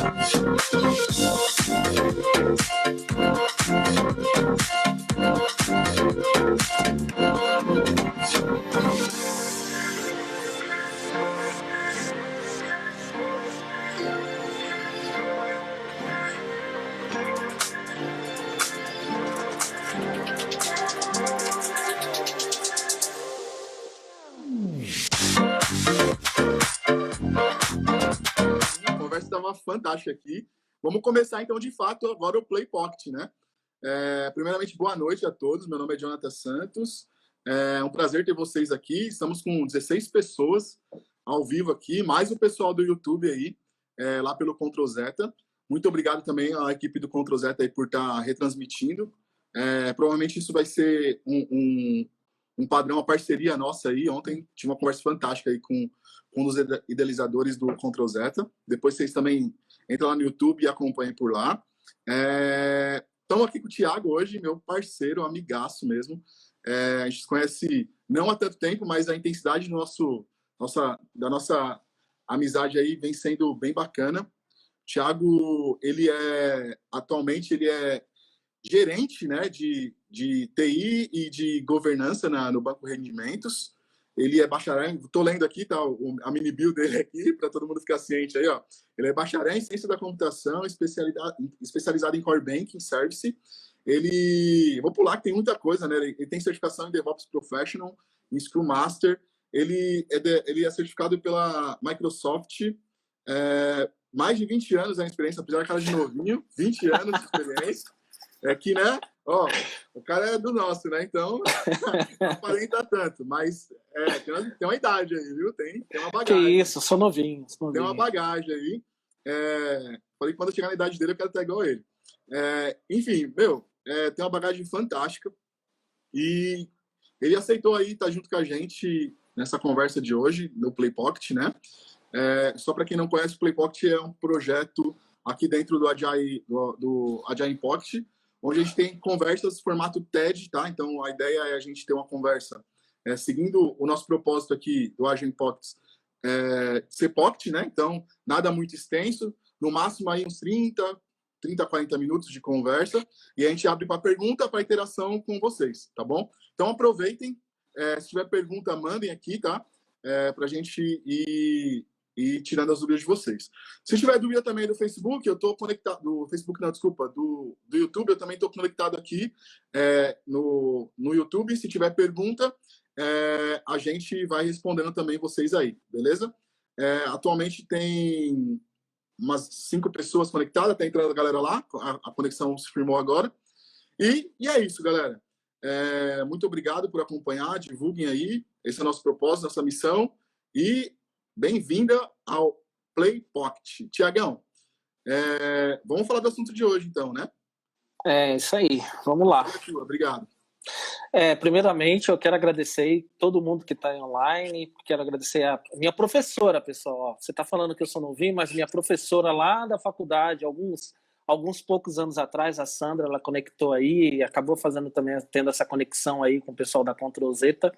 A conversa estava fantástica aqui. Vamos começar, então, de fato, agora o Play Pocket, né? Primeiramente, boa noite a todos. Meu nome é Jonathan Santos. É um prazer ter vocês aqui. Estamos com 16 pessoas ao vivo aqui, mais o pessoal do YouTube aí, lá pelo Ctrl Zeta. Muito obrigado também à equipe do Ctrl Zeta aí por estar retransmitindo. Provavelmente isso vai ser um padrão, uma parceria nossa aí. Ontem tive uma conversa fantástica aí com um dos idealizadores do Ctrl Zeta. Depois vocês também entram lá no YouTube e acompanhem por lá. Estamos aqui com o Thiago hoje, meu parceiro, amigaço mesmo. A gente se conhece não há tanto tempo, mas a intensidade da nossa amizade aí vem sendo bem bacana. O Thiago, atualmente, ele é gerente, né, de TI e de governança no Banco Rendimentos. Ele é bacharel, estou lendo aqui, tá, a mini bio dele aqui, para todo mundo ficar ciente aí, ó. Ele é bacharel em ciência da computação, especializado em Core Banking Service. Vou pular que tem muita coisa, né? Ele tem certificação em DevOps Professional, em Scrum Master. Ele é certificado pela Microsoft, mais de 20 anos de experiência, apesar da cara de novinho, 20 anos de experiência. Que, né? Ó, o cara é do nosso, né? Então, não aparenta tanto, mas tem uma idade aí, viu? Tem uma bagagem. Que isso, sou novinho. Tem uma bagagem aí. Falei que quando eu chegar na idade dele, eu quero estar igual ele. Enfim, tem uma bagagem fantástica. E ele aceitou aí estar junto com a gente nessa conversa de hoje, no Play Pocket, né? Só para quem não conhece, o Play Pocket é um projeto aqui dentro do Agile Pocket, onde a gente tem conversas formato TED, tá? Então, a ideia é a gente ter uma conversa seguindo o nosso propósito aqui do Agile Pocket, ser Pocket, né? Então, nada muito extenso, no máximo aí uns 30, 40 minutos de conversa, e a gente abre para pergunta, para interação com vocês, tá bom? Então, aproveitem, se tiver pergunta, mandem aqui, tá? Para a gente ir tirando as dúvidas de vocês. Se tiver dúvida também do Facebook, eu estou conectado... Do Facebook, não, desculpa. Do YouTube, eu também estou conectado aqui no YouTube. Se tiver pergunta, a gente vai respondendo também vocês aí, beleza? Atualmente tem umas 5 pessoas conectadas, está entrando a galera lá, a conexão se firmou agora. E é isso, galera. Muito obrigado por acompanhar, divulguem aí. Esse é o nosso propósito, nossa missão. E bem-vinda ao Play Pocket. Tiagão, vamos falar do assunto de hoje, então, né? Isso aí, vamos lá. Obrigado. Primeiramente, eu quero agradecer todo mundo que está online, quero agradecer a minha professora, pessoal. Você está falando que eu sou novinho, mas minha professora lá da faculdade, alguns poucos anos atrás, a Sandra, ela conectou aí e acabou tendo essa conexão aí com o pessoal da Ctrl Zeta.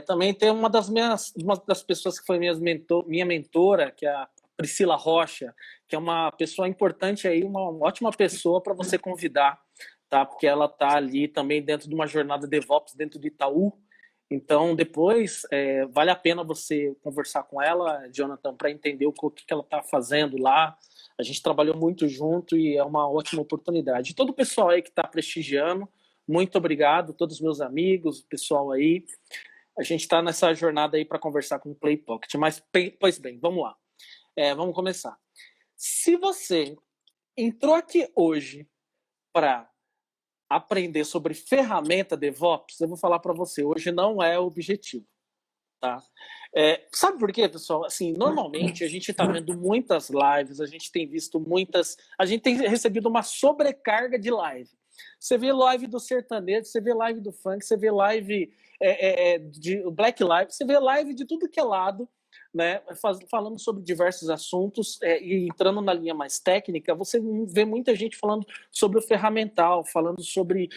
Também tem uma das pessoas que foi minha mentora, que é a Priscila Rocha, que é uma pessoa importante aí, uma ótima pessoa para você convidar, tá? Porque ela está ali também dentro de uma jornada DevOps dentro do Itaú. Então, depois, vale a pena você conversar com ela, Jonathan, para entender o que ela está fazendo lá. A gente trabalhou muito junto e é uma ótima oportunidade. E todo o pessoal aí que está prestigiando, muito obrigado, todos os meus amigos, o pessoal aí. A gente está nessa jornada aí para conversar com o Play Pocket. Mas, pois bem, vamos lá. Vamos começar. Se você entrou aqui hoje para aprender sobre ferramenta DevOps, eu vou falar para você, hoje não é o objetivo. Tá? Sabe por quê, pessoal? Assim, normalmente a gente está vendo muitas lives, a gente tem visto a gente tem recebido uma sobrecarga de live. Você vê live do sertanejo, você vê live do funk, você vê live de Black Lives, você vê live de tudo que é lado, né? Falando sobre diversos assuntos e entrando na linha mais técnica, você vê muita gente falando sobre o ferramental, falando sobre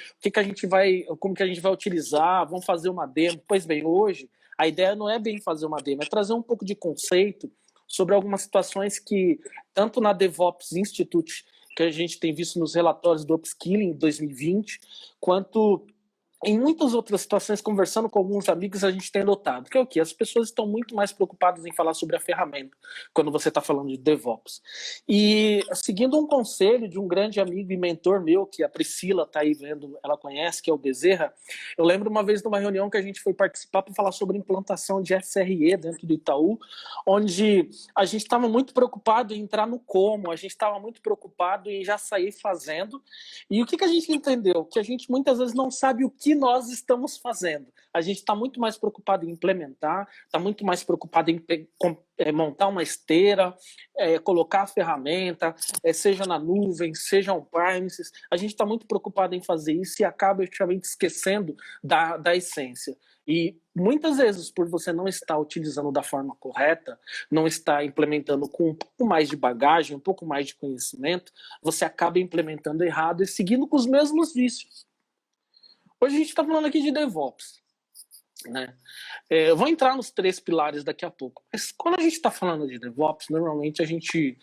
como que a gente vai utilizar, vamos fazer uma demo. Pois bem, hoje a ideia não é bem fazer uma demo, é trazer um pouco de conceito sobre algumas situações que, tanto na DevOps Institute, que a gente tem visto nos relatórios do Upskilling 2020, quanto em muitas outras situações, conversando com alguns amigos, a gente tem notado que é o quê? As pessoas estão muito mais preocupadas em falar sobre a ferramenta, quando você está falando de DevOps. E seguindo um conselho de um grande amigo e mentor meu, que a Priscila está aí vendo, ela conhece, que é o Bezerra, eu lembro uma vez de uma reunião que a gente foi participar para falar sobre implantação de SRE dentro do Itaú, onde a gente estava muito preocupado em entrar no como, a gente estava muito preocupado em já sair fazendo. E o que a gente entendeu? Que a gente muitas vezes não sabe o que nós estamos fazendo. A gente está muito mais preocupado em implementar, está muito mais preocupado em montar uma esteira, colocar a ferramenta, seja na nuvem, seja on-premises. A gente está muito preocupado em fazer isso e acaba efetivamente esquecendo da essência. E muitas vezes, por você não estar utilizando da forma correta, não estar implementando com um pouco mais de bagagem, um pouco mais de conhecimento, você acaba implementando errado e seguindo com os mesmos vícios. Hoje a gente está falando aqui de DevOps, né? Eu vou entrar nos 3 pilares daqui a pouco. Mas quando a gente está falando de DevOps, normalmente a gente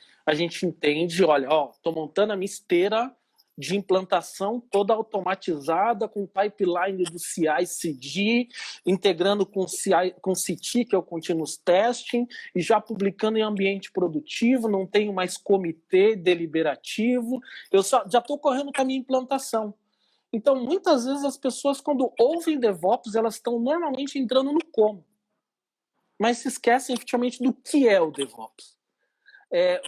entende, olha, estou montando a minha esteira de implantação toda automatizada, com pipeline do CI/CD, integrando com CT, que é o Continuous Testing, e já publicando em ambiente produtivo, não tenho mais comitê deliberativo, eu já estou correndo com a minha implantação. Então, muitas vezes as pessoas, quando ouvem DevOps, elas estão normalmente entrando no como, mas se esquecem efetivamente do que é o DevOps.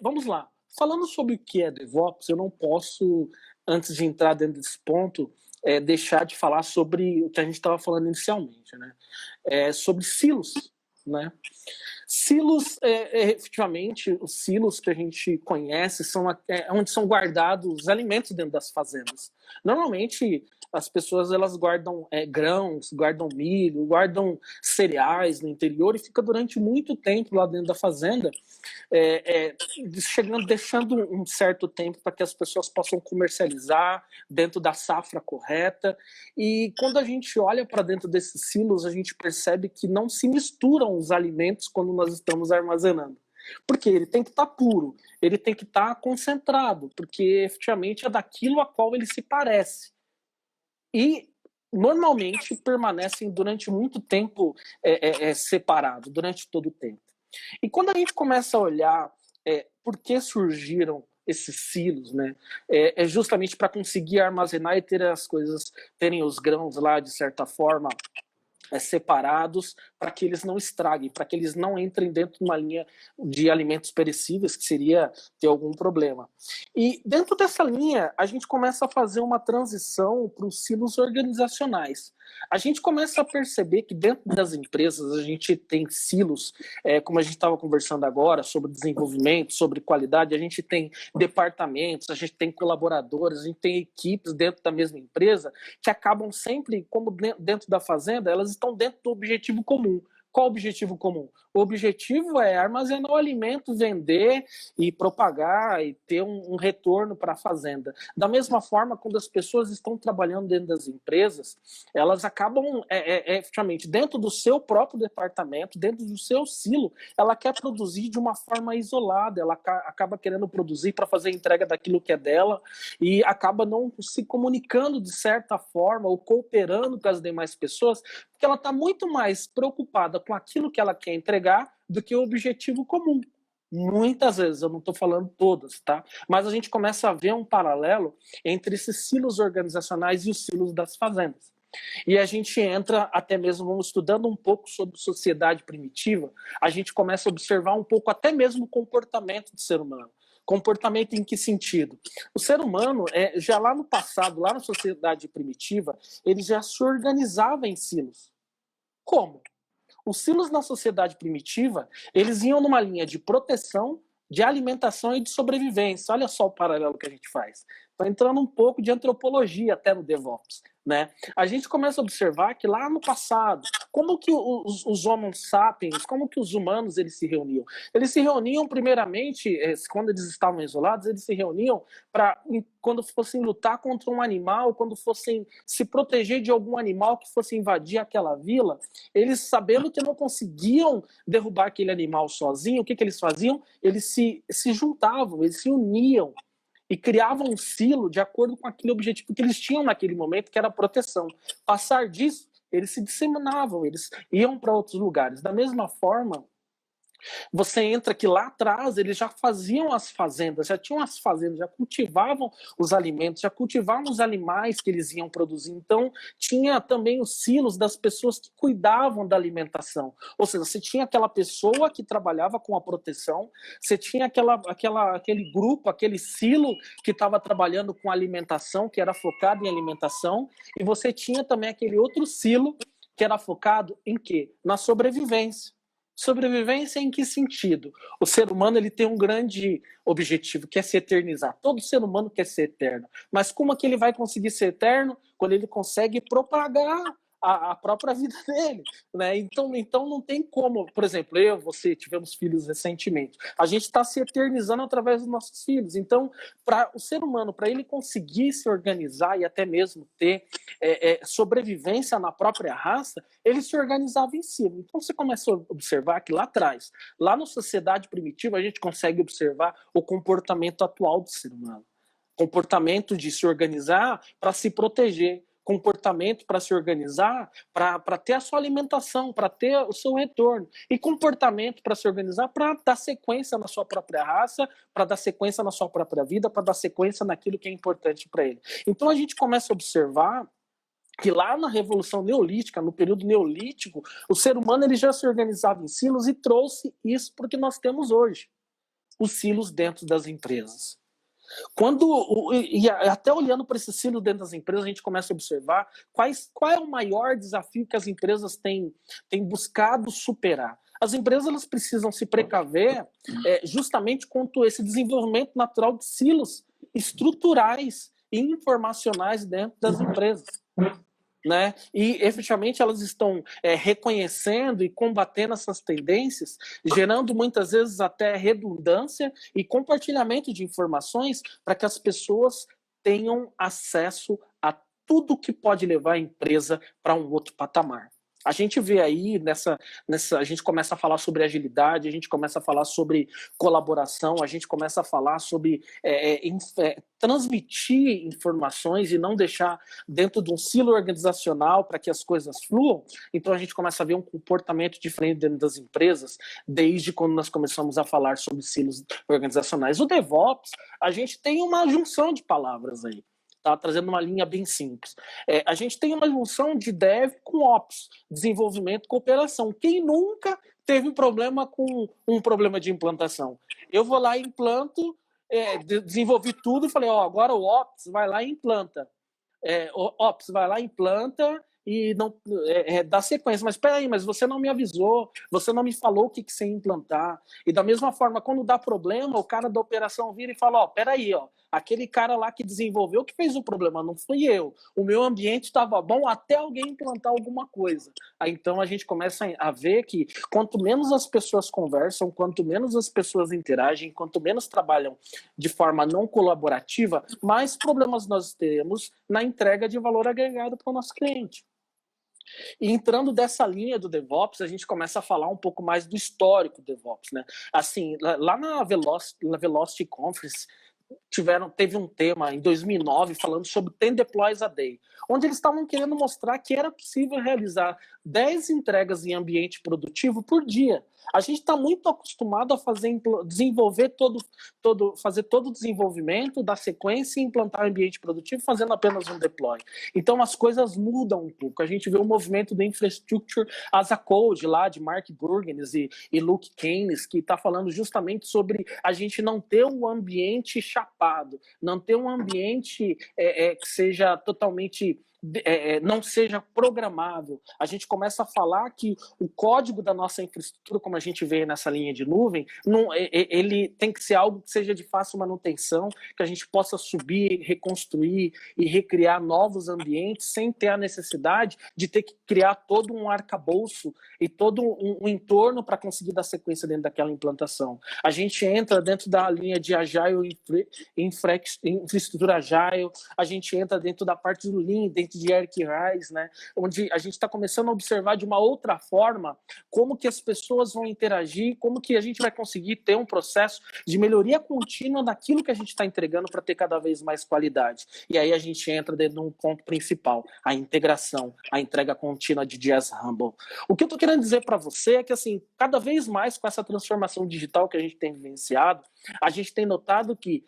Vamos lá. Falando sobre o que é DevOps, eu não posso, antes de entrar dentro desse ponto, deixar de falar sobre o que a gente estava falando inicialmente, né? Sobre silos, né? Silos, efetivamente, os silos que a gente conhece são onde são guardados os alimentos dentro das fazendas. Normalmente, as pessoas elas guardam grãos, guardam milho, guardam cereais no interior e fica durante muito tempo lá dentro da fazenda, deixando um certo tempo para que as pessoas possam comercializar dentro da safra correta. E quando a gente olha para dentro desses silos, a gente percebe que não se misturam os alimentos quando nós estamos armazenando. Porque ele tem que estar puro, ele tem que estar concentrado, porque efetivamente é daquilo a qual ele se parece. E normalmente permanecem durante muito tempo separados, durante todo o tempo. E quando a gente começa a olhar por que surgiram esses silos, né? É justamente para conseguir armazenar e ter as coisas, terem os grãos lá, de certa forma, separados, para que eles não estraguem, para que eles não entrem dentro de uma linha de alimentos perecíveis, que seria ter algum problema. E dentro dessa linha, a gente começa a fazer uma transição para os silos organizacionais. A gente começa a perceber que dentro das empresas a gente tem silos, como a gente estava conversando agora, sobre desenvolvimento, sobre qualidade, a gente tem departamentos, a gente tem colaboradores, a gente tem equipes dentro da mesma empresa que acabam sempre, como dentro da fazenda, elas estão dentro do objetivo comum. Qual o objetivo comum? O objetivo é armazenar o alimento, vender e propagar e ter um retorno para a fazenda. Da mesma forma, quando as pessoas estão trabalhando dentro das empresas, elas acabam, efetivamente, dentro do seu próprio departamento, dentro do seu silo, ela quer produzir de uma forma isolada, ela acaba querendo produzir para fazer a entrega daquilo que é dela e acaba não se comunicando de certa forma ou cooperando com as demais pessoas, porque ela está muito mais preocupada com aquilo que ela quer entregar do que o objetivo comum. Muitas vezes, eu não estou falando todas, tá? Mas a gente começa a ver um paralelo entre esses silos organizacionais e os silos das fazendas. E a gente entra, até mesmo, vamos estudando um pouco sobre sociedade primitiva, a gente começa a observar um pouco até mesmo o comportamento do ser humano. Comportamento em que sentido? O ser humano, já lá no passado, lá na sociedade primitiva, ele já se organizava em silos. Como? Os silos na sociedade primitiva, eles iam numa linha de proteção, de alimentação e de sobrevivência. Olha só o paralelo que a gente faz. Está entrando um pouco de antropologia até no DevOps, né? A gente começa a observar que lá no passado, como que os Homo sapiens, como que os humanos eles se reuniam? Eles se reuniam primeiramente, quando eles estavam isolados, eles se reuniam para quando fossem lutar contra um animal, quando fossem se proteger de algum animal que fosse invadir aquela vila, eles sabendo que não conseguiam derrubar aquele animal sozinho, o que eles faziam? Eles se juntavam, eles se uniam e criavam um silo de acordo com aquele objetivo que eles tinham naquele momento, que era a proteção. Passar disso, eles se disseminavam, eles iam para outros lugares. Da mesma forma, você entra que lá atrás eles já faziam as fazendas, já tinham as fazendas, já cultivavam os alimentos, já cultivavam os animais que eles iam produzir. Então, tinha também os silos das pessoas que cuidavam da alimentação. Ou seja, você tinha aquela pessoa que trabalhava com a proteção, você tinha aquele grupo, aquele silo que estava trabalhando com alimentação, que era focado em alimentação, e você tinha também aquele outro silo que era focado em quê? Na sobrevivência. Sobrevivência em que sentido? O ser humano ele tem um grande objetivo, que é se eternizar. Todo ser humano quer ser eterno. Mas como é que ele vai conseguir ser eterno? Quando ele consegue propagar a própria vida dele, né? Então não tem como, por exemplo, você tivemos filhos recentemente. A gente está se eternizando através dos nossos filhos. Então, para o ser humano, para ele conseguir se organizar e até mesmo ter sobrevivência na própria raça, ele se organizava em si. Então você começa a observar que lá atrás, lá na sociedade primitiva, a gente consegue observar o comportamento atual do ser humano. Comportamento de se organizar para se proteger, comportamento para se organizar, para ter a sua alimentação, para ter o seu retorno, e comportamento para se organizar, para dar sequência na sua própria raça, para dar sequência na sua própria vida, para dar sequência naquilo que é importante para ele. Então a gente começa a observar que lá na Revolução Neolítica, no período neolítico, o ser humano ele já se organizava em silos e trouxe isso para o que nós temos hoje, os silos dentro das empresas. E até olhando para esse silo dentro das empresas, a gente começa a observar qual é o maior desafio que as empresas têm buscado superar. As empresas elas precisam se precaver justamente contra esse desenvolvimento natural de silos estruturais e informacionais dentro das empresas. Né? E efetivamente elas estão reconhecendo e combatendo essas tendências, gerando muitas vezes até redundância e compartilhamento de informações para que as pessoas tenham acesso a tudo que pode levar a empresa para um outro patamar. A gente vê aí a gente começa a falar sobre agilidade, a gente começa a falar sobre colaboração, a gente começa a falar sobre transmitir informações e não deixar dentro de um silo organizacional para que as coisas fluam. Então a gente começa a ver um comportamento diferente dentro das empresas, desde quando nós começamos a falar sobre silos organizacionais. O DevOps, a gente tem uma junção de palavras aí. Tá trazendo uma linha bem simples. A gente tem uma junção de Dev com Ops, desenvolvimento e cooperação. Quem nunca teve um problema com um problema de implantação? Eu vou lá e implanto, desenvolvi tudo e falei, agora o Ops vai lá e implanta. O Ops vai lá e implanta e não dá sequência. Mas espera aí, mas você não me avisou, você não me falou o que você ia implantar. E da mesma forma, quando dá problema, o cara da operação vira e fala, espera aí, aquele cara lá que desenvolveu que fez o problema, não fui eu. O meu ambiente estava bom até alguém implantar alguma coisa. Aí, então a gente começa a ver que quanto menos as pessoas conversam, quanto menos as pessoas interagem, quanto menos trabalham de forma não colaborativa, mais problemas nós temos na entrega de valor agregado para o nosso cliente. E entrando dessa linha do DevOps, a gente começa a falar um pouco mais do histórico do DevOps, né? Assim, lá na Velocity Conference, teve um tema em 2009 falando sobre 10 deploys a day, onde eles estavam querendo mostrar que era possível realizar 10 entregas em ambiente produtivo por dia. A gente está muito acostumado a fazer todo o desenvolvimento da sequência e implantar o ambiente produtivo fazendo apenas um deploy. Então as coisas mudam um pouco. A gente vê o movimento do Infrastructure as a Code lá de Mark Burgenes e Luke Keynes, que está falando justamente sobre a gente não ter um ambiente chapado, não ter um ambiente que seja totalmente não seja programável. A gente começa a falar que o código da nossa infraestrutura, como a gente vê nessa linha de nuvem, ele tem que ser algo que seja de fácil manutenção, que a gente possa subir, reconstruir e recriar novos ambientes sem ter a necessidade de ter que criar todo um arcabouço e todo um entorno para conseguir dar sequência dentro daquela implantação. A gente entra dentro da linha de Agile, infraestrutura Agile, a gente entra dentro da parte do Lean, dentro de Eric Rice, né, onde a gente está começando a observar de uma outra forma como que as pessoas vão interagir, como que a gente vai conseguir ter um processo de melhoria contínua daquilo que a gente está entregando para ter cada vez mais qualidade. E aí a gente entra dentro de um ponto principal, a integração, a entrega contínua de Jazz Humble. O que eu estou querendo dizer para você é que, assim, cada vez mais com essa transformação digital que a gente tem vivenciado, a gente tem notado que,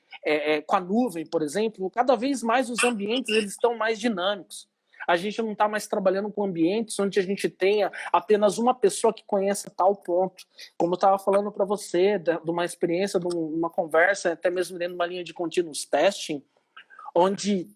com a nuvem, por exemplo, cada vez mais os ambientes eles estão mais dinâmicos. A gente não está mais trabalhando com ambientes onde a gente tenha apenas uma pessoa que conheça tal ponto. Como eu estava falando para você, de uma experiência, de uma conversa, até mesmo dentro de uma linha de continuous testing, onde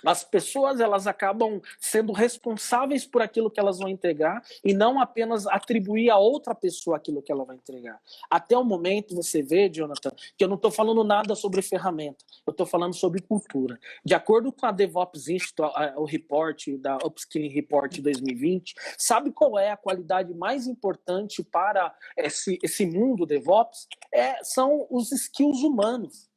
as pessoas elas acabam sendo responsáveis por aquilo que elas vão entregar e não apenas atribuir a outra pessoa aquilo que ela vai entregar. Até o momento você vê, Jonathan, que eu não estou falando nada sobre ferramenta, eu estou falando sobre cultura. De acordo com a DevOps Institute, o report da Upskilling Report 2020, sabe qual é a qualidade mais importante para esse mundo DevOps? São os skills humanos.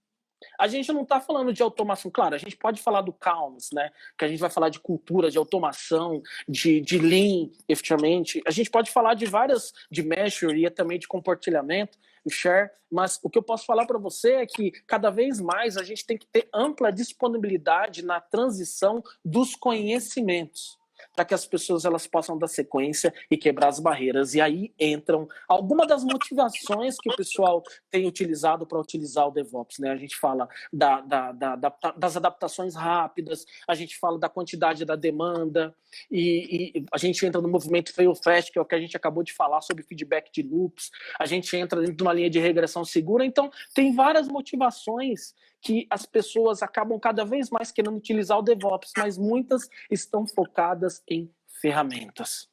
A gente não está falando de automação, claro, a gente pode falar do Calms, né? Que a gente vai falar de cultura, de automação, de Lean, efetivamente. A gente pode falar de várias, de measure e também de compartilhamento, share, mas o que eu posso falar para você é que cada vez mais a gente tem que ter ampla disponibilidade na transição dos conhecimentos, para que as pessoas elas possam dar sequência e quebrar as barreiras. E aí entram algumas das motivações que o pessoal tem utilizado para utilizar o DevOps, né? A gente fala das adaptações rápidas, a gente fala da quantidade da demanda, e a gente entra no movimento Fail Fast, que é o que a gente acabou de falar sobre feedback de loops, a gente entra dentro de uma linha de regressão segura. Então, tem várias motivações que as pessoas acabam cada vez mais querendo utilizar o DevOps, mas muitas estão focadas em ferramentas.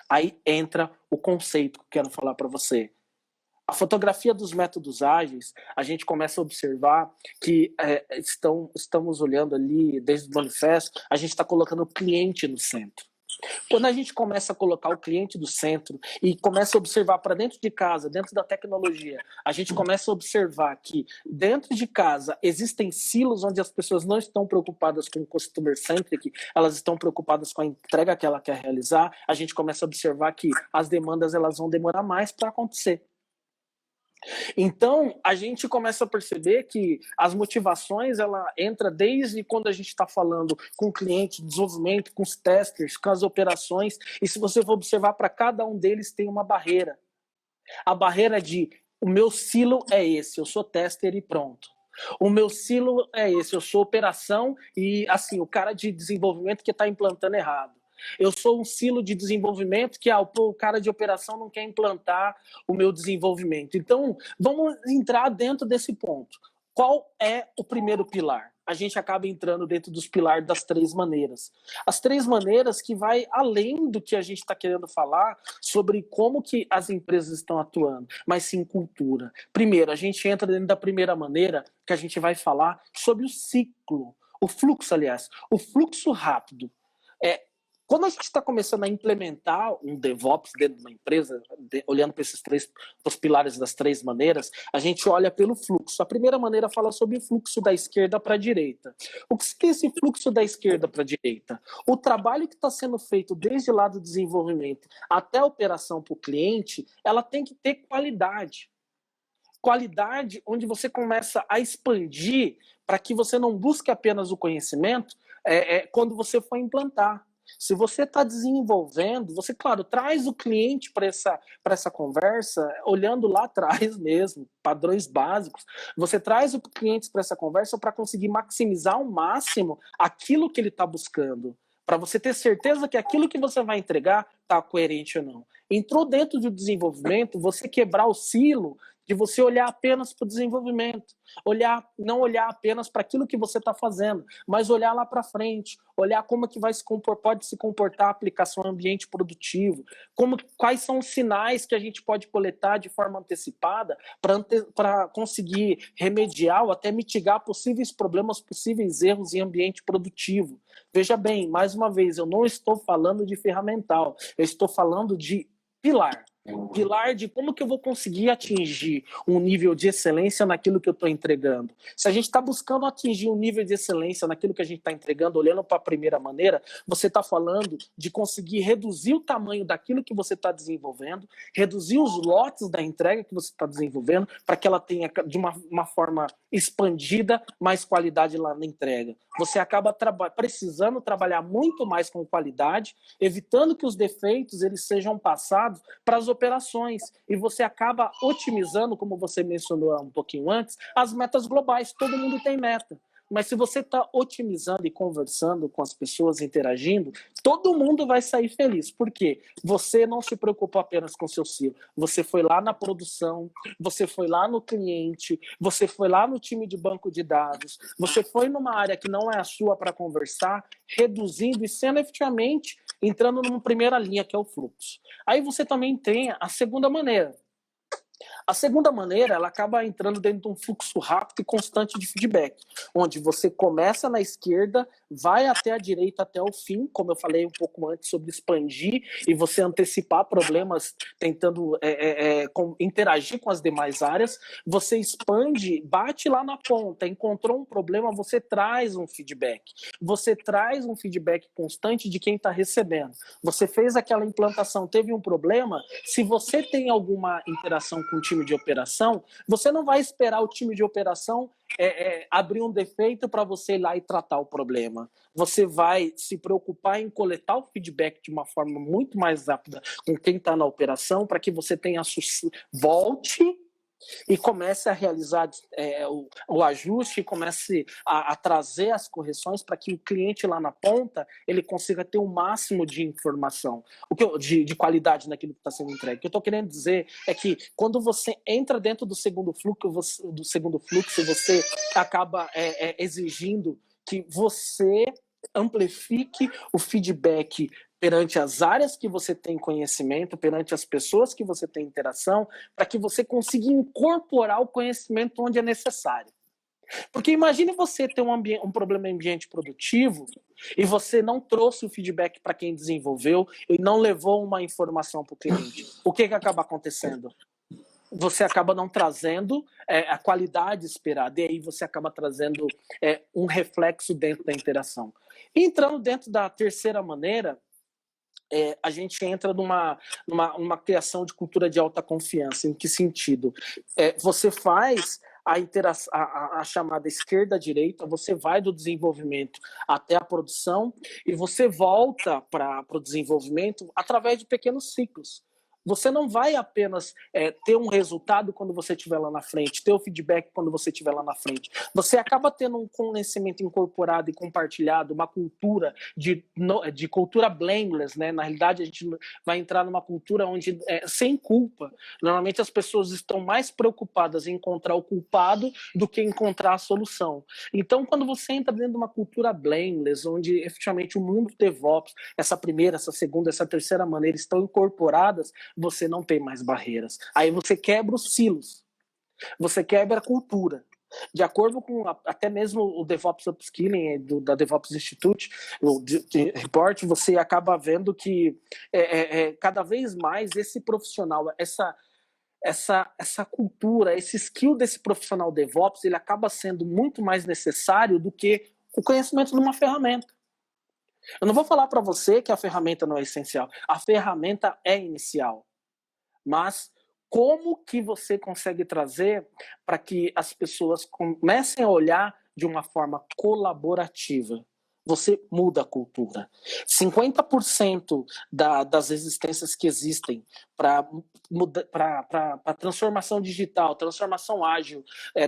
Aí entra o conceito que eu quero falar para você. A fotografia dos métodos ágeis, a gente começa a observar que estamos olhando ali, desde o manifesto, a gente está colocando o cliente no centro. Quando a gente começa a colocar o cliente do centro e começa a observar para dentro de casa, dentro da tecnologia, a gente começa a observar que dentro de casa existem silos onde as pessoas não estão preocupadas com o customer centric, elas estão preocupadas com a entrega que ela quer realizar, a gente começa a observar que as demandas elas vão demorar mais para acontecer. Então, a gente começa a perceber que as motivações, ela entra desde quando a gente está falando com o cliente, desenvolvimento, com os testers, com as operações, e se você for observar, para cada um deles tem uma barreira. A barreira de, o meu silo é esse, eu sou tester e pronto. O meu silo é esse, eu sou operação e, assim, o cara de desenvolvimento que está implantando errado. Eu sou um silo de desenvolvimento que o cara de operação não quer implantar o meu desenvolvimento. Então, vamos entrar dentro desse ponto. Qual é o primeiro pilar? A gente acaba entrando dentro dos pilares das 3 maneiras. As 3 maneiras que vai além do que a gente está querendo falar sobre como que as empresas estão atuando, mas sim cultura. Primeiro, a gente entra dentro da primeira maneira, que a gente vai falar sobre o ciclo, o fluxo, aliás, o fluxo rápido. Quando a gente está começando a implementar um DevOps dentro de uma empresa, olhando para os pilares das 3 maneiras, a gente olha pelo fluxo. A primeira maneira fala sobre o fluxo da esquerda para a direita. O que é esse fluxo da esquerda para a direita? O trabalho que está sendo feito desde lá do desenvolvimento até a operação para o cliente, ela tem que ter qualidade. Qualidade onde você começa a expandir para que você não busque apenas o conhecimento quando você for implantar. Se você está desenvolvendo, você, claro, traz o cliente para essa conversa, olhando lá atrás mesmo, padrões básicos. Você traz o cliente para essa conversa para conseguir maximizar ao máximo aquilo que ele está buscando, para você ter certeza que aquilo que você vai entregar está coerente ou não. Entrou dentro do desenvolvimento, você quebrar o silo de você olhar apenas para o desenvolvimento, não olhar apenas para aquilo que você está fazendo, mas olhar lá para frente, olhar como que pode se comportar a aplicação em ambiente produtivo, quais são os sinais que a gente pode coletar de forma antecipada para conseguir remediar ou até mitigar possíveis problemas, possíveis erros em ambiente produtivo. Veja bem, mais uma vez, eu não estou falando de ferramental, eu estou falando de pilar de como que eu vou conseguir atingir um nível de excelência naquilo que eu estou entregando. Se a gente está buscando atingir um nível de excelência naquilo que a gente está entregando, olhando para a primeira maneira, você está falando de conseguir reduzir o tamanho daquilo que você está desenvolvendo, reduzir os lotes da entrega que você está desenvolvendo, para que ela tenha, de uma forma expandida, mais qualidade lá na entrega. Você acaba precisando trabalhar muito mais com qualidade, evitando que os defeitos eles sejam passados para as operações, e você acaba otimizando, como você mencionou um pouquinho antes, as metas globais. Todo mundo tem meta, mas se você está otimizando e conversando com as pessoas, interagindo, todo mundo vai sair feliz. Por quê? Você não se preocupou apenas com seu CEO, você foi lá na produção, você foi lá no cliente, você foi lá no time de banco de dados, você foi numa área que não é a sua para conversar, reduzindo e sendo efetivamente entrando numa primeira linha, que é o fluxo. Aí você também tem a segunda maneira. A segunda maneira, ela acaba entrando dentro de um fluxo rápido e constante de feedback, onde você começa na esquerda, vai até a direita até o fim, como eu falei um pouco antes sobre expandir e você antecipar problemas, tentando interagir com as demais áreas. Você expande, bate lá na ponta, encontrou um problema, você traz um feedback. Você traz um feedback constante de quem está recebendo. Você fez aquela implantação, teve um problema, se você tem alguma interação com o time de operação, você não vai esperar o time de operação abrir um defeito para você ir lá e tratar o problema. Você vai se preocupar em coletar o feedback de uma forma muito mais rápida com quem está na operação, para que você tenha volte e comece a realizar o ajuste, comece a trazer as correções para que o cliente lá na ponta ele consiga ter o máximo de informação, de qualidade naquilo que está sendo entregue. O que eu estou querendo dizer é que quando você entra dentro do segundo fluxo, você acaba exigindo que você amplifique o feedback perante as áreas que você tem conhecimento, perante as pessoas que você tem interação, para que você consiga incorporar o conhecimento onde é necessário. Porque imagine você ter um problema em ambiente produtivo e você não trouxe o feedback para quem desenvolveu e não levou uma informação para o cliente. O que acaba acontecendo? Você acaba não trazendo a qualidade esperada, e aí você acaba trazendo um reflexo dentro da interação. E entrando dentro da terceira maneira, a gente entra numa criação de cultura de alta confiança. Em que sentido? Você faz a chamada esquerda-direita, você vai do desenvolvimento até a produção e você volta para o desenvolvimento através de pequenos ciclos. Você não vai apenas ter um resultado quando você estiver lá na frente, ter o feedback quando você estiver lá na frente. Você acaba tendo um conhecimento incorporado e compartilhado, uma cultura de cultura blameless, né? Na realidade, a gente vai entrar numa cultura onde sem culpa. Normalmente as pessoas estão mais preocupadas em encontrar o culpado do que encontrar a solução. Então, quando você entra dentro de uma cultura blameless, onde efetivamente o mundo DevOps, essa primeira, essa segunda, essa terceira maneira estão incorporadas, você não tem mais barreiras. Aí você quebra os silos, você quebra a cultura. De acordo com até mesmo o DevOps Upskilling da DevOps Institute, o report, você acaba vendo que cada vez mais esse profissional, essa cultura, esse skill desse profissional DevOps, ele acaba sendo muito mais necessário do que o conhecimento de uma ferramenta. Eu não vou falar para você que a ferramenta não é essencial. A ferramenta é inicial. Mas como que você consegue trazer para que as pessoas comecem a olhar de uma forma colaborativa? Você muda a cultura. 50% das existências que existem para transformação digital, transformação ágil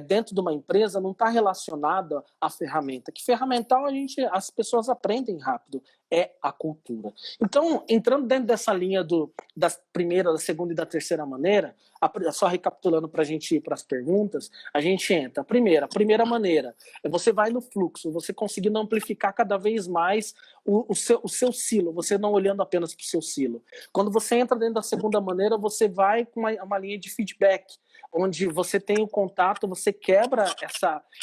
dentro de uma empresa não está relacionada à ferramenta. Que ferramental as pessoas aprendem rápido. é a cultura. Então, entrando dentro dessa linha da primeira, da segunda e da terceira maneira, só recapitulando para a gente ir para as perguntas, a gente entra. A primeira maneira, você vai no fluxo, você conseguindo amplificar cada vez mais o seu silo, você não olhando apenas para o seu silo. Quando você entra dentro da segunda maneira, você vai com uma linha de feedback, onde você tem o contato, você quebra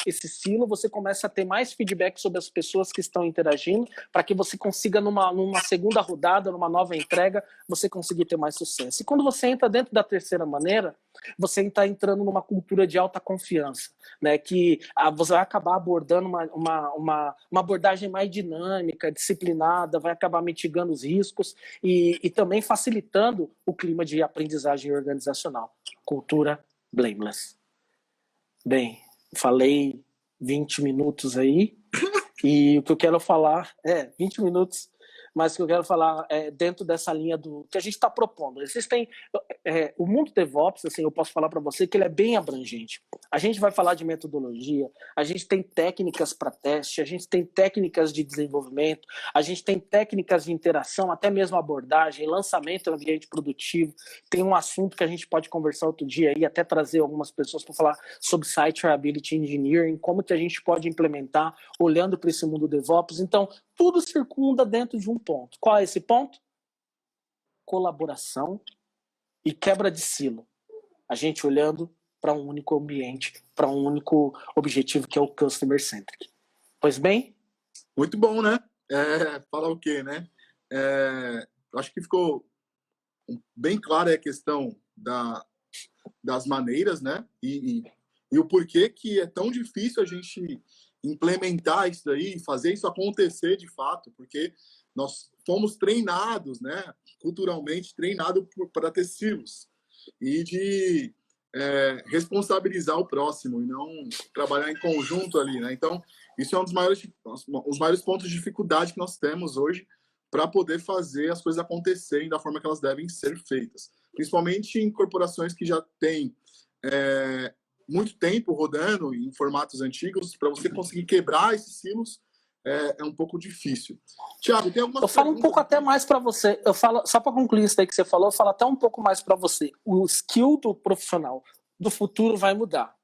esse silo, você começa a ter mais feedback sobre as pessoas que estão interagindo, para que você consiga, numa segunda rodada, numa nova entrega, você conseguir ter mais sucesso. E quando você entra dentro da terceira maneira, você está entrando numa cultura de alta confiança, né? Que você vai acabar abordando uma abordagem mais dinâmica, disciplinada, vai acabar mitigando os riscos e também facilitando o clima de aprendizagem organizacional. Cultura blameless. Bem, falei 20 minutos aí, e o que eu quero falar 20 minutos, mas o que eu quero falar é dentro dessa linha do que a gente está propondo. Existem o mundo DevOps, assim, eu posso falar para você que ele é bem abrangente. A gente vai falar de metodologia, a gente tem técnicas para teste, a gente tem técnicas de desenvolvimento, a gente tem técnicas de interação, até mesmo abordagem, lançamento no ambiente produtivo. Tem um assunto que a gente pode conversar outro dia e até trazer algumas pessoas para falar sobre Site Reliability Engineering, como que a gente pode implementar olhando para esse mundo DevOps. Então, tudo circunda dentro de um ponto. Qual é esse ponto? Colaboração e quebra de silo. A gente olhando para um único ambiente, para um único objetivo, que é o Customer Centric. Pois bem? Muito bom, né? Falar o quê, né? Acho que ficou bem clara a questão das maneiras, né? E o porquê que é tão difícil a gente implementar isso daí, fazer isso acontecer de fato, porque nós fomos treinados, né? Culturalmente treinados para ter silos e de responsabilizar o próximo e não trabalhar em conjunto ali, né? Então, isso é um dos maiores pontos de dificuldade que nós temos hoje para poder fazer as coisas acontecerem da forma que elas devem ser feitas. Principalmente em corporações que já têm muito tempo rodando em formatos antigos, para você conseguir quebrar esses silos é um pouco difícil. Thiago, tem algumas Eu falo um pouco até mais para você. Eu falo, só para concluir isso aí que você falou, eu falo até um pouco mais para você. O skill do profissional do futuro vai mudar.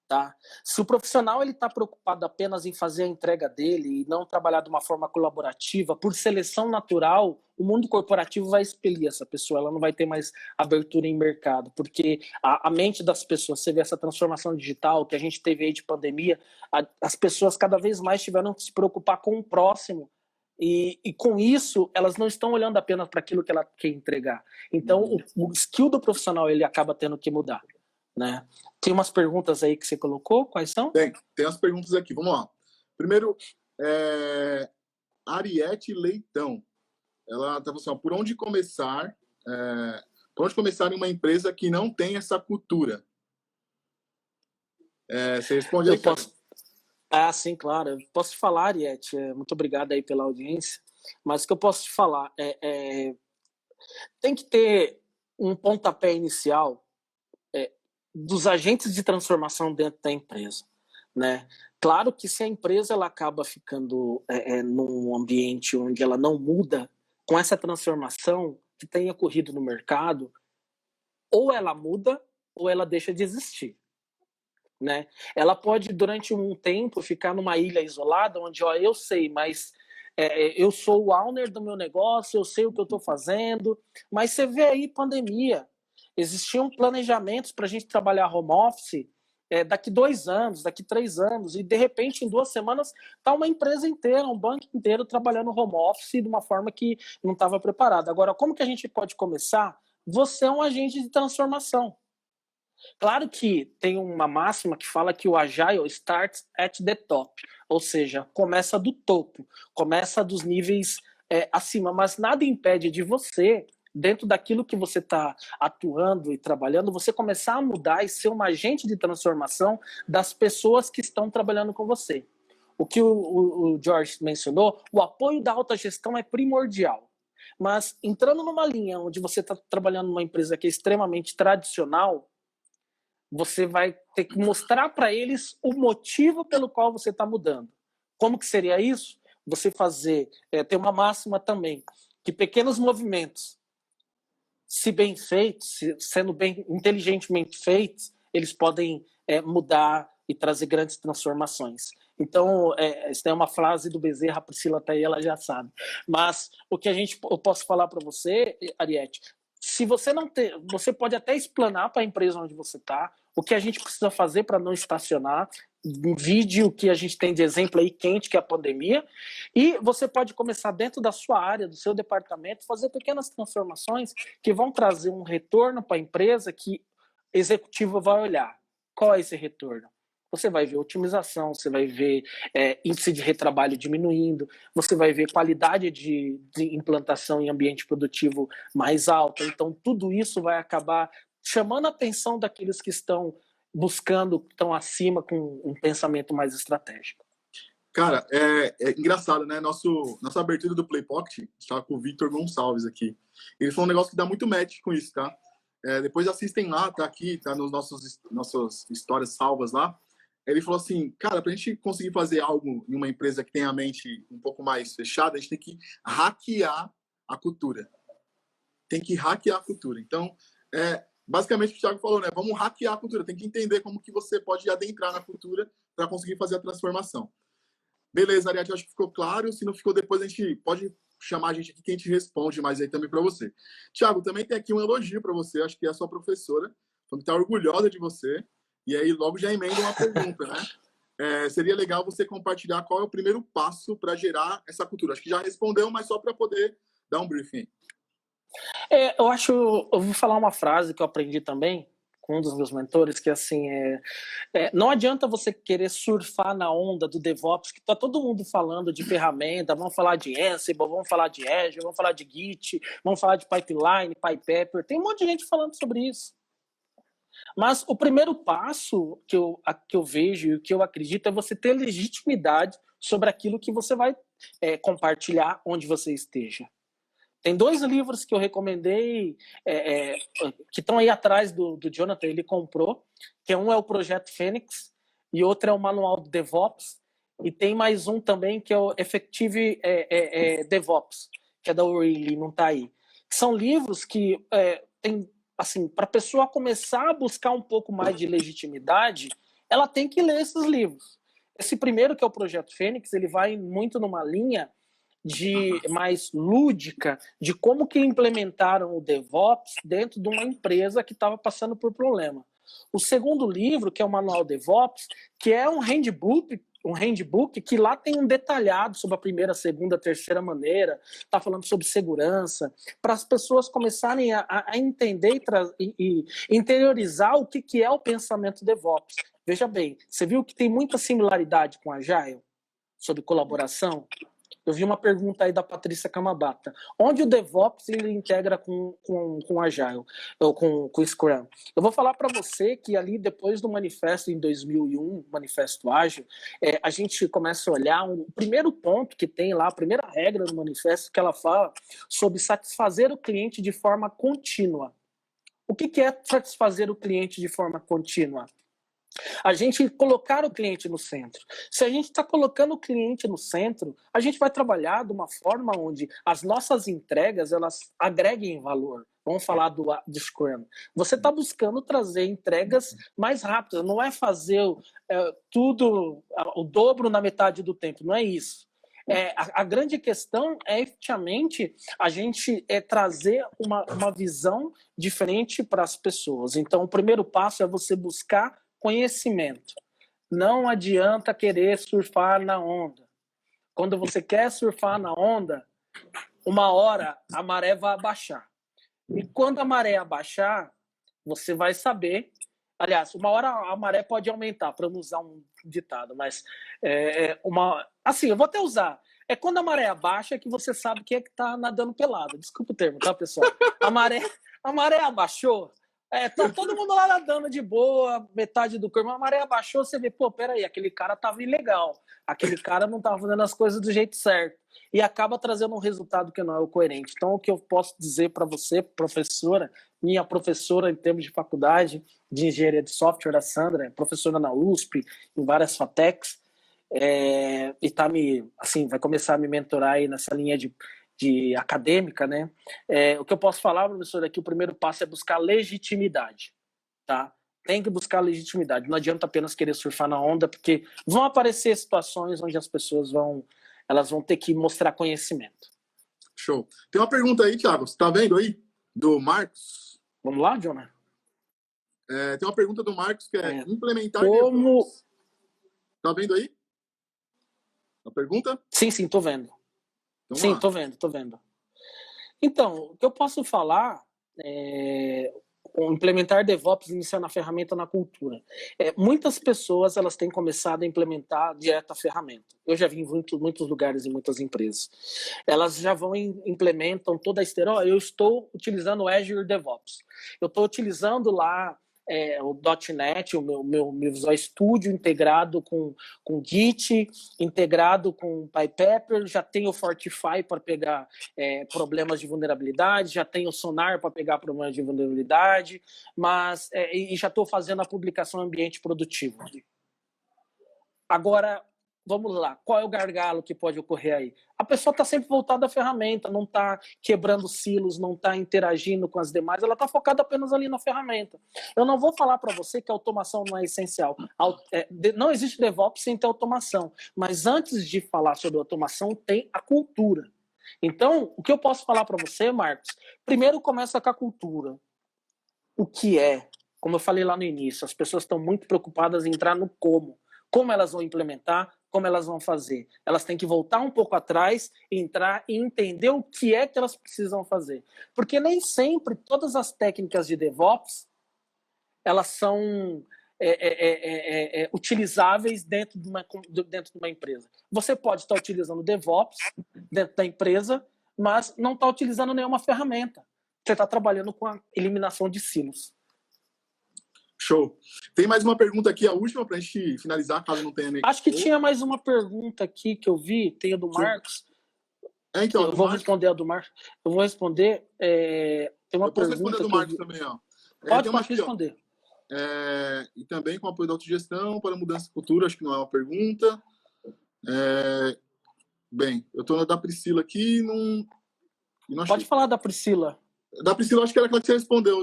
Tá? Se o profissional ele está preocupado apenas em fazer a entrega dele e não trabalhar de uma forma colaborativa, por seleção natural, o mundo corporativo vai expelir essa pessoa, ela não vai ter mais abertura em mercado, porque a mente das pessoas, você vê essa transformação digital que a gente teve aí de pandemia, as pessoas cada vez mais tiveram que se preocupar com o próximo, e com isso elas não estão olhando apenas para aquilo que ela quer entregar. Então o skill do profissional ele acaba tendo que mudar. Né? Tem umas perguntas aí que você colocou, quais são? Tem as perguntas aqui, vamos lá. Primeiro, Ariete Leitão. Ela está falando assim, por onde começar em uma empresa que não tem essa cultura? Você responde aí, sim, claro. Eu posso te falar, Ariete, muito obrigado aí pela audiência, mas o que eu posso te falar tem que ter um pontapé inicial dos agentes de transformação dentro da empresa, né? Claro que se a empresa ela acaba ficando num ambiente onde ela não muda com essa transformação que tem ocorrido no mercado, ou ela muda ou ela deixa de existir, né? Ela pode durante um tempo ficar numa ilha isolada onde eu sei, mas eu sou o owner do meu negócio, eu sei o que eu estou fazendo, mas você vê aí pandemia. Existiam planejamentos para a gente trabalhar home office daqui 2 anos, daqui 3 anos, e de repente, em 2 semanas, está uma empresa inteira, um banco inteiro trabalhando home office de uma forma que não estava preparada. Agora, como que a gente pode começar? Você é um agente de transformação. Claro que tem uma máxima que fala que o Agile starts at the top, ou seja, começa do topo, começa dos níveis acima, mas nada impede de você, dentro daquilo que você está atuando e trabalhando, você começar a mudar e ser um agente de transformação das pessoas que estão trabalhando com você. O que o George mencionou, o apoio da alta gestão é primordial. Mas entrando numa linha onde você está trabalhando numa empresa que é extremamente tradicional, você vai ter que mostrar para eles o motivo pelo qual você está mudando. Como que seria isso? você fazer, tem uma máxima também, que pequenos movimentos, se bem feitos, sendo bem inteligentemente feitos, eles podem mudar e trazer grandes transformações. Então, isso é uma frase do Bezerra, a Priscila está aí, ela já sabe. Mas o que eu posso falar para você, Ariete, se você não ter, você pode até explanar para a empresa onde você está, o que a gente precisa fazer para não estacionar, um vídeo que a gente tem de exemplo aí quente, que é a pandemia, e você pode começar dentro da sua área, do seu departamento, fazer pequenas transformações que vão trazer um retorno para a empresa que o executivo vai olhar. Qual é esse retorno? Você vai ver otimização, você vai ver índice de retrabalho diminuindo, você vai ver qualidade de implantação em ambiente produtivo mais alta. Então, tudo isso vai acabar chamando a atenção daqueles que estão buscando, estão acima com um pensamento mais estratégico. Cara, é engraçado, né? Nossa abertura do Play Pocket está com o Victor Gonçalves aqui. Ele falou um negócio que dá muito match com isso, tá? Depois assistem lá, tá aqui, tá nos nossas histórias salvas lá. Ele falou assim, cara, pra gente conseguir fazer algo em uma empresa que tem a mente um pouco mais fechada, a gente tem que hackear a cultura. Tem que hackear a cultura. Então, basicamente o que o Thiago falou, né? Vamos hackear a cultura. Tem que entender como que você pode adentrar na cultura para conseguir fazer a transformação. Beleza, Ariete, acho que ficou claro. Se não ficou, depois a gente pode chamar a gente aqui que a gente responde mais aí também para você. Thiago, também tem aqui um elogio para você. Acho que é a sua professora, que está orgulhosa de você. E aí logo já emenda uma pergunta, né? Seria legal você compartilhar qual é o primeiro passo para gerar essa cultura. Acho que já respondeu, mas só para poder dar um briefing. Eu vou falar uma frase que eu aprendi também com um dos meus mentores, que assim, não adianta você querer surfar na onda do DevOps, que tá todo mundo falando de ferramenta, vamos falar de Ansible, vamos falar de Azure, vamos falar de Git, vamos falar de pipeline, PyPepper, tem um monte de gente falando sobre isso. Mas o primeiro passo que eu vejo e que eu acredito é você ter legitimidade sobre aquilo que você vai compartilhar onde você esteja. Tem 2 livros que eu recomendei, que estão aí atrás do Jonathan, ele comprou, que um é o Projeto Fênix e outro é o Manual do DevOps, e tem mais um também que é o Effective DevOps, que é da O'Reilly, não está aí. São livros que tem, assim, para a pessoa começar a buscar um pouco mais de legitimidade, ela tem que ler esses livros. Esse primeiro, que é o Projeto Fênix, ele vai muito numa linha mais lúdica de como que implementaram o DevOps dentro de uma empresa que estava passando por problema. O segundo livro, que é o Manual DevOps, que é um handbook que lá tem um detalhado sobre a primeira, segunda, terceira maneira, está falando sobre segurança, para as pessoas começarem a entender e interiorizar o que é o pensamento DevOps. Veja bem, você viu que tem muita similaridade com a Agile, sobre colaboração? Eu vi uma pergunta aí da Patrícia Camabata. Onde o DevOps ele integra com Agile, ou com o Scrum? Eu vou falar para você que ali, depois do manifesto em 2001, Manifesto Ágil, a gente começa a olhar o primeiro ponto que tem lá, a primeira regra do manifesto, que ela fala sobre satisfazer o cliente de forma contínua. O que é satisfazer o cliente de forma contínua? A gente colocar o cliente no centro. Se a gente está colocando o cliente no centro, a gente vai trabalhar de uma forma onde as nossas entregas elas agreguem valor. Vamos falar do Scrum. Você está buscando trazer entregas mais rápidas, não é fazer tudo o dobro na metade do tempo, não é isso. A grande questão é efetivamente a gente trazer uma visão diferente para as pessoas. Então, o primeiro passo é você buscar conhecimento. Não adianta querer surfar na onda. Quando você quer surfar na onda, uma hora a maré vai abaixar. E quando a maré abaixar, você vai saber. Aliás, uma hora a maré pode aumentar, para não usar um ditado, mas assim, eu vou até usar. É quando a maré abaixa que você sabe quem é que está nadando pelado. Desculpa o termo, tá, pessoal? A maré abaixou. Tá todo mundo lá nadando de boa, metade do corpo, a maré abaixou, você vê, pô, peraí, aquele cara tava ilegal, aquele cara não tava fazendo as coisas do jeito certo, e acaba trazendo um resultado que não é o coerente. Então, o que eu posso dizer para você, professora, minha professora em termos de faculdade de engenharia de software, a Sandra, professora na USP, em várias FATECs, e assim, vai começar a me mentorar aí nessa linha de acadêmica, né? O que eu posso falar, professor, é que o primeiro passo é buscar legitimidade, tá? Tem que buscar legitimidade. Não adianta apenas querer surfar na onda, porque vão aparecer situações onde as pessoas vão ter que mostrar conhecimento. Show. Tem uma pergunta aí, Thiago. Você tá vendo aí? Do Marcos. Vamos lá, Jonah? Tem uma pergunta do Marcos que é implementar como... DevOps. Tá vendo aí? A pergunta? Sim, tô vendo. Então, sim, tô vendo. Então, o que eu posso falar é implementar DevOps iniciando a ferramenta na cultura. Muitas pessoas elas têm começado a implementar direto a ferramenta. Eu já vi em muitos lugares e muitas empresas. Elas já vão implementam toda a esteira. Eu estou utilizando o Azure DevOps. Eu estou utilizando lá o .NET, o meu Visual Studio integrado com Git, integrado com PyPepper, já tenho o Fortify para pegar problemas de vulnerabilidade, já tenho o Sonar para pegar problemas de vulnerabilidade, mas e já estou fazendo a publicação em ambiente produtivo. Agora, vamos lá, qual é o gargalo que pode ocorrer aí? A pessoa está sempre voltada à ferramenta, não está quebrando silos, não está interagindo com as demais, ela está focada apenas ali na ferramenta. Eu não vou falar para você que a automação não é essencial. Não existe DevOps sem ter automação, mas antes de falar sobre automação, tem a cultura. Então, o que eu posso falar para você, Marcos? Primeiro começa com a cultura. O que é? Como eu falei lá no início, as pessoas estão muito preocupadas em entrar no como. Como elas vão implementar, como elas vão fazer. Elas têm que voltar um pouco atrás, entrar e entender o que é que elas precisam fazer. Porque nem sempre todas as técnicas de DevOps elas são utilizáveis dentro de uma empresa. Você pode estar utilizando DevOps dentro da empresa, mas não está utilizando nenhuma ferramenta. Você está trabalhando com a eliminação de silos. Show. Tem mais uma pergunta aqui, a última, para a gente finalizar, caso não tenha nem. Acho que tinha mais uma pergunta aqui que eu vi, tem a do Marcos. Então, eu vou responder a do Marcos. Eu vou responder. Tem uma eu posso pergunta responder a do Marcos também, ó. Pode responder. E também com apoio da autogestão para mudança de cultura, acho que não é uma pergunta. Bem, eu estou na da Priscila aqui, não Pode falar da Priscila. Da Priscila, acho que era aquela que você respondeu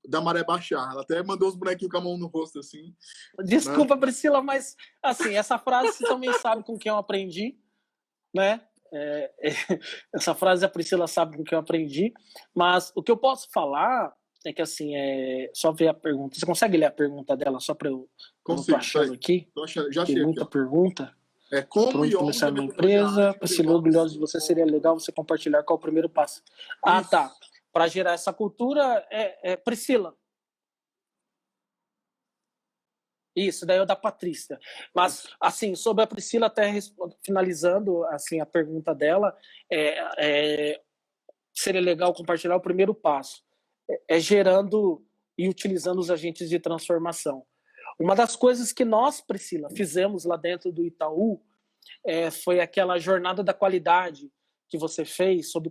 da maré baixar. Ela até mandou os bonequinhos com a mão no rosto, assim. Desculpa, né? Priscila, mas, assim, essa frase você também sabe com quem eu aprendi, né? Essa frase a Priscila sabe com quem eu aprendi, mas o que eu posso falar é que, assim, só ver a pergunta. Você consegue ler a pergunta dela só para eu... Consigo, achando aqui? Tô achando, já tem muita pergunta. Como Pronto, começar uma empresa, Priscila, orgulhosa de você, seria legal você compartilhar qual é o primeiro passo. Ah, tá. Para gerar essa cultura, Priscila. Isso, daí é o da Patrícia. Mas, assim, sobre a Priscila, até finalizando assim, a pergunta dela, seria legal compartilhar o primeiro passo. Gerando e utilizando os agentes de transformação. Uma das coisas que nós, Priscila, fizemos lá dentro do Itaú foi aquela jornada da qualidade que você fez sobre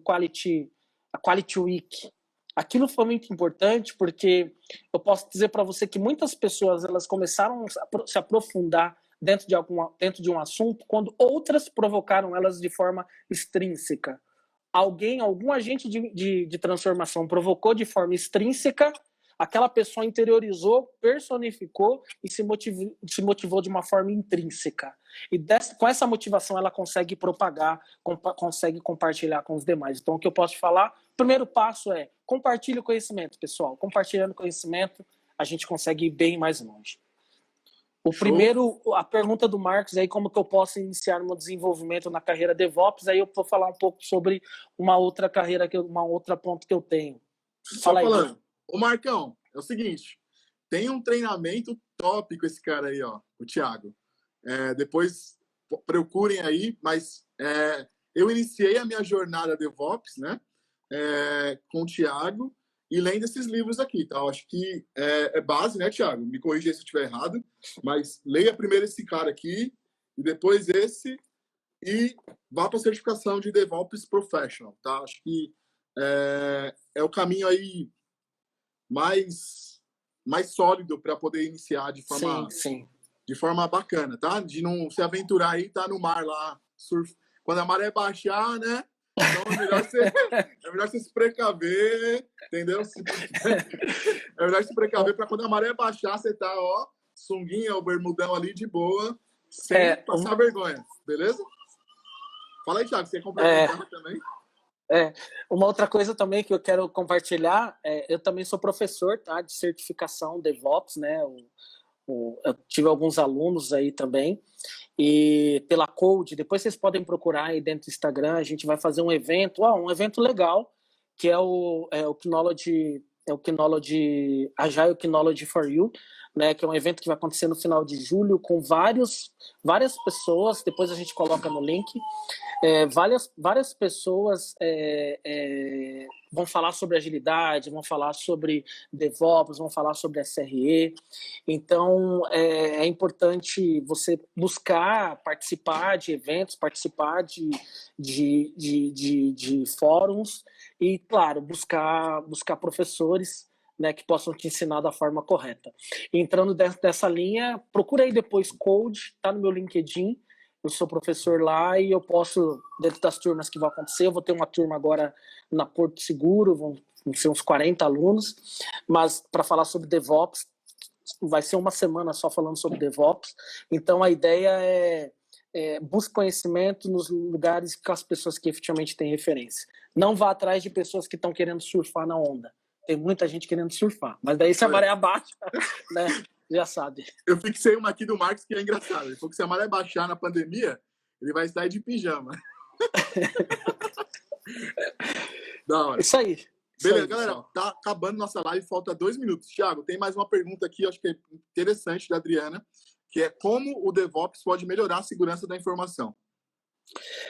a Quality Week. Aquilo foi muito importante porque eu posso dizer para você que muitas pessoas elas começaram a se aprofundar dentro de um assunto quando outras provocaram elas de forma extrínseca. Algum agente de transformação provocou de forma extrínseca, aquela pessoa interiorizou, personificou e se motivou de uma forma intrínseca. E com essa motivação ela consegue propagar, consegue compartilhar com os demais. Então o que eu posso te falar, o primeiro passo é compartilhe o conhecimento, pessoal. Compartilhando conhecimento, a gente consegue ir bem mais longe. A pergunta do Marcos aí, como que eu posso iniciar meu desenvolvimento na carreira DevOps, aí eu vou falar um pouco sobre uma outra carreira, uma outra ponto que eu tenho. Fala aí, falando. Ô Marcão, é o seguinte, tem um treinamento top com esse cara aí, ó, o Thiago. Depois procurem aí, mas eu iniciei a minha jornada DevOps, né, com o Thiago, e lendo esses livros aqui, tá? Eu acho que é base, né, Thiago? Me corrija se eu estiver errado, mas leia primeiro esse cara aqui, e depois esse, e vá para a certificação de DevOps Professional, tá? Acho que é o caminho aí mais sólido para poder iniciar de forma de forma bacana, tá? De não se aventurar aí, tá no mar lá, quando a maré baixar, né? Então é melhor você se precaver, entendeu? É melhor se precaver para quando a maré baixar, você tá, ó, sunguinha, o bermudão ali de boa, sem passar vergonha, beleza? Fala aí, Thiago, você quer complementar também? Uma outra coisa também que eu quero compartilhar, eu também sou professor, tá, de certificação DevOps, né? Eu tive alguns alunos aí também, e pela Code, depois vocês podem procurar aí dentro do Instagram, a gente vai fazer um evento legal, que é o Knowledge, Agile Knowledge for You, né, que é um evento que vai acontecer no final de julho com várias pessoas, depois a gente coloca no link, várias pessoas vão falar sobre agilidade, vão falar sobre DevOps, vão falar sobre SRE. Então, é importante você buscar participar de eventos, participar de fóruns e, claro, buscar professores, né, que possam te ensinar da forma correta. Entrando dessa linha, procura aí depois Code, tá no meu LinkedIn. Eu sou professor lá e eu posso, dentro das turmas que vão acontecer, eu vou ter uma turma agora na Porto Seguro, vão ser uns 40 alunos, mas para falar sobre DevOps, vai ser uma semana só falando sobre DevOps. Então a ideia busque conhecimento nos lugares com as pessoas que efetivamente têm referência. Não vá atrás de pessoas que estão querendo surfar na onda. Tem muita gente querendo surfar, mas daí se a maré abaixa, né? Já sabe. Eu fixei uma aqui do Marcos que é engraçado. Ele falou que se a maré baixar na pandemia, ele vai estar de pijama. Da hora. Isso aí. Beleza, galera. Tá acabando nossa live, falta 2 minutos. Thiago, tem mais uma pergunta aqui, acho que é interessante, da Adriana, que é como o DevOps pode melhorar a segurança da informação.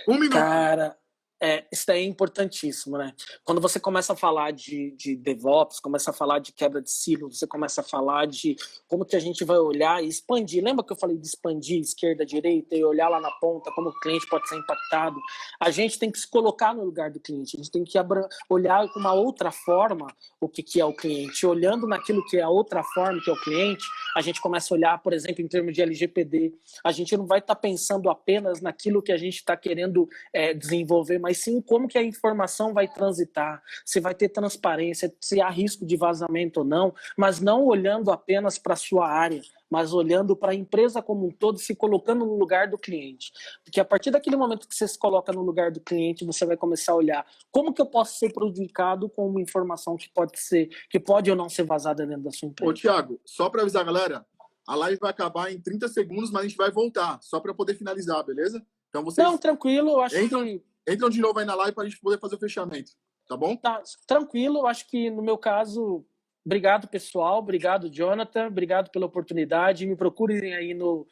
1 minuto. Cara, isso daí é importantíssimo, né? Quando você começa a falar de DevOps, começa a falar de quebra de silo, você começa a falar de como que a gente vai olhar e expandir. Lembra que eu falei de expandir esquerda, direita e olhar lá na ponta como o cliente pode ser impactado? A gente tem que se colocar no lugar do cliente, a gente tem que olhar com uma outra forma o que é o cliente. Olhando naquilo que é a outra forma que é o cliente, a gente começa a olhar, por exemplo, em termos de LGPD. A gente não vai estar pensando apenas naquilo que a gente está querendo desenvolver, mas sim como que a informação vai transitar, se vai ter transparência, se há risco de vazamento ou não, mas não olhando apenas para a sua área, mas olhando para a empresa como um todo, se colocando no lugar do cliente. Porque a partir daquele momento que você se coloca no lugar do cliente, você vai começar a olhar como que eu posso ser prejudicado com uma informação que pode ou não ser vazada dentro da sua empresa. Ô, Thiago, só para avisar a galera, a live vai acabar em 30 segundos, mas a gente vai voltar, só para poder finalizar, beleza? Então vocês... Não, tranquilo, eu acho que... Entram de novo aí na live para a gente poder fazer o fechamento, tá bom? Tá, tranquilo, acho que no meu caso, obrigado pessoal, obrigado Jonathan, obrigado pela oportunidade, me procurem aí no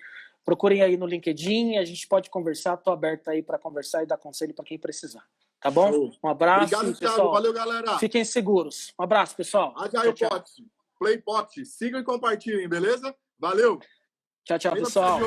LinkedIn, a gente pode conversar, estou aberto aí para conversar e dar conselho para quem precisar, tá bom? Show. Um abraço, obrigado, pessoal. Thiago, valeu galera. Fiquem seguros, um abraço pessoal. Agile Pot, Play Pot, sigam e compartilhem, beleza? Valeu. Tchau, pessoal.